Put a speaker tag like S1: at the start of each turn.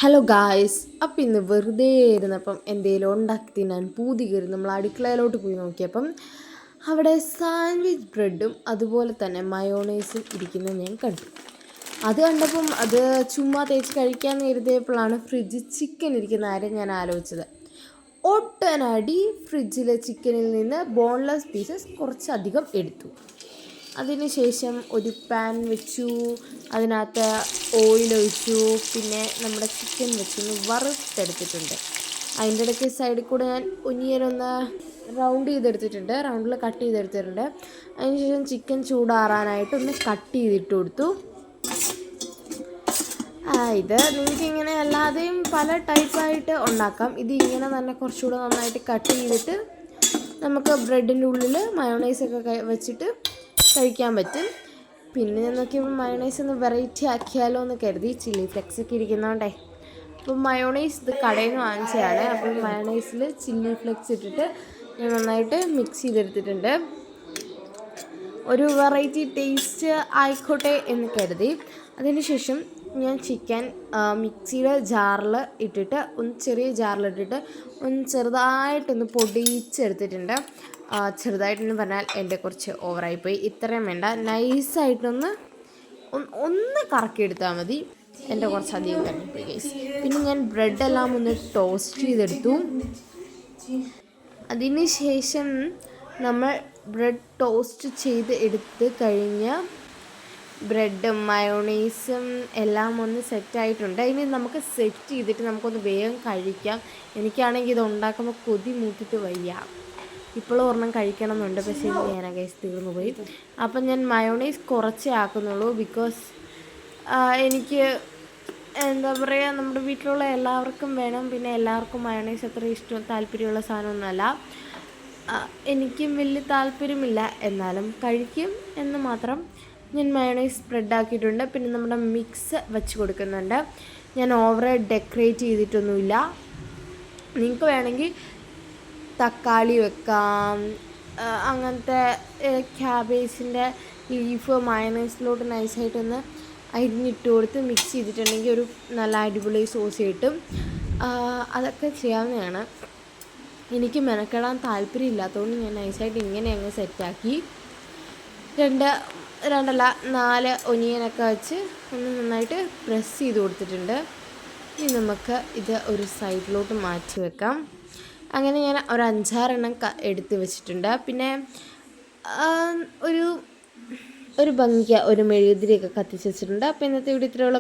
S1: Hello guys, അപ്പം ഇന്ന് വെറുതെ ഇരുന്നപ്പം എന്തെങ്കിലും ഉണ്ടാക്കി തിന്നാൻ പൂതി കയറി നമ്മൾ അടുക്കളയിലോട്ട് പോയി നോക്കിയപ്പം അവിടെ സാൻഡ്വിച്ച് ബ്രെഡും അതുപോലെ തന്നെ മയോണൈസും ഇരിക്കുന്നത് ഞാൻ കണ്ടു. അത് കണ്ടപ്പം അത് ചുമ്മാ തേച്ച് കഴിക്കാൻ കരുതിയപ്പോഴാണ് ഫ്രിഡ്ജിൽ ചിക്കൻ ഇരിക്കുന്ന കാര്യം ഞാൻ ആലോചിച്ചത്. ഒട്ടനടി ഫ്രിഡ്ജിലെ ചിക്കനിൽ നിന്ന് ബോൺലെസ് പീസസ് കുറച്ചധികം എടുത്തു. അതിനുശേഷം ഒരു പാൻ വെച്ചു, അതിനകത്ത് ഓയിൽ ഒഴിച്ചു, പിന്നെ നമ്മുടെ ചിക്കൻ വെച്ചൊന്ന് വറുത്തെടുത്തിട്ടുണ്ട്. അതിൻ്റെ ഇടയ്ക്ക് സൈഡിൽ കൂടെ ഞാൻ ഒനിയനൊന്ന് റൗണ്ടിൽ കട്ട് ചെയ്തെടുത്തിട്ടുണ്ട്. അതിനുശേഷം ചിക്കൻ ചൂടാറാനായിട്ട് ഒന്ന് കട്ട് ചെയ്തിട്ട് കൊടുത്തു. ഇത് നിങ്ങൾക്കിങ്ങനെ അല്ലാതെയും പല ടൈപ്പായിട്ട് ഉണ്ടാക്കാം. ഇത് ഇങ്ങനെ തന്നെ കുറച്ചുകൂടെ നന്നായിട്ട് കട്ട് ചെയ്തിട്ട് നമുക്ക് ബ്രെഡിൻ്റെ ഉള്ളിൽ മയോണൈസൊക്കെ വെച്ചിട്ട് കഴിക്കാൻ പറ്റും. പിന്നെ ഞാൻ നോക്കിയപ്പോൾ മയോണൈസ് ഒന്ന് വെറൈറ്റി ആക്കിയാലോ എന്ന് കരുതി. ചില്ലി ഫ്ലെക്സ് ഒക്കെ ഇരിക്കുന്നതുകൊണ്ടേ. അപ്പം മയോണൈസ് ഇത് കടയിൽ നിന്ന് വാങ്ങിച്ചതാണ്. അപ്പം മയോണൈസിൽ ചില്ലി ഫ്ലെക്സ് ഇട്ടിട്ട് ഞാൻ നന്നായിട്ട് മിക്സ് ചെയ്തെടുത്തിട്ടുണ്ട്. ഒരു വെറൈറ്റി ടേസ്റ്റ് ആയിക്കോട്ടെ എന്ന് കരുതി. അതിനുശേഷം ഞാൻ ചിക്കൻ മിക്സിയുടെ ജാറിൽ ഇട്ടിട്ട് ചെറിയ ജാറിലിട്ടിട്ട് ചെറുതായിട്ടൊന്ന് പൊടിച്ചെടുത്തിട്ടുണ്ട്. ചെറുതായിട്ടെന്ന് പറഞ്ഞാൽ എൻ്റെ കുറച്ച് ഓവറായിപ്പോയി. ഇത്രയും വേണ്ട, നൈസായിട്ടൊന്ന് കറക്കിയെടുത്താൽ മതി. എൻ്റെ കുറച്ചധികം കഴിഞ്ഞിപ്പോയി ഗൈസ്. പിന്നെ ഞാൻ ബ്രെഡെല്ലാം ഒന്ന് ടോസ്റ്റ് ചെയ്തെടുത്തു. അതിന് ശേഷം നമ്മൾ ബ്രെഡ് ടോസ്റ്റ് ചെയ്ത് എടുത്ത് കഴിഞ്ഞ് ബ്രെഡും മയോണൈസും എല്ലാം ഒന്ന് സെറ്റായിട്ടുണ്ട്. ഇനി നമുക്ക് സെറ്റ് ചെയ്തിട്ട് നമുക്കൊന്ന് വേഗം കഴിക്കാം. എനിക്കാണെങ്കിൽ ഇത് ഉണ്ടാക്കുമ്പോൾ കൊതി മൂത്തിട്ട് വയ്യ. ഇപ്പോഴും ഒരെണ്ണം കഴിക്കണം എന്നുണ്ട്, പക്ഷേ ഞാൻ ഗൈസ് തീർന്നു പോയി. അപ്പം ഞാൻ മയോണൈസ് കുറച്ചേ ആക്കുന്നുള്ളൂ. ബിക്കോസ് എനിക്ക് എന്താ പറയുക, നമ്മുടെ വീട്ടിലുള്ള എല്ലാവർക്കും വേണം. പിന്നെ എല്ലാവർക്കും മയോണൈസ് അത്ര താല്പര്യമുള്ള സാധനമൊന്നുമല്ല. എനിക്കും വലിയ താല്പര്യമില്ല, എന്നാലും കഴിക്കും എന്ന് മാത്രം. ഞാൻ മയോണൈസ് സ്പ്രെഡാക്കിയിട്ടുണ്ട്. പിന്നെ നമ്മുടെ മിക്സ് വെച്ച് കൊടുക്കുന്നുണ്ട്. ഞാൻ ഓവറെ ഡെക്കറേറ്റ് ചെയ്തിട്ടൊന്നുമില്ല. നിങ്ങൾക്ക് വേണമെങ്കിൽ തക്കാളി വെക്കാം, അങ്ങനത്തെ ക്യാബേജിൻ്റെ ലീഫ് മയോണൈസിലോട്ട് നൈസായിട്ടൊന്ന് അരിഞ്ഞിട്ട് കൊടുത്ത് മിക്സ് ചെയ്തിട്ടുണ്ടെങ്കിൽ ഒരു നല്ല അടിപൊളി സോസ് കിട്ടും. അതൊക്കെ ചെയ്യാവുന്നതാണ്. എനിക്ക് മെനക്കെടാൻ താല്പര്യമില്ലാത്തതുകൊണ്ട് ഞാൻ നൈസായിട്ട് ഇങ്ങനെ അങ്ങ് സെറ്റാക്കി 4 ഒനിയനൊക്കെ വെച്ച് ഒന്ന് നന്നായിട്ട് പ്രസ് ചെയ്ത് കൊടുത്തിട്ടുണ്ട്. ഇനി നമുക്ക് ഇത് ഒരു സൈഡിലോട്ട് മാറ്റി വെക്കാം. അങ്ങനെ ഞാൻ ഒരു 5-6 എണ്ണം എടുത്ത് വെച്ചിട്ടുണ്ട്. പിന്നെ ഒരു ഭംഗിക്ക് ഒരു മെഴുകുതിരിയൊക്കെ കത്തിച്ച് വെച്ചിട്ടുണ്ട്. അപ്പോൾ ഇന്നത്തെ വീഡിയോ ഇത്രയുള്ളൂ.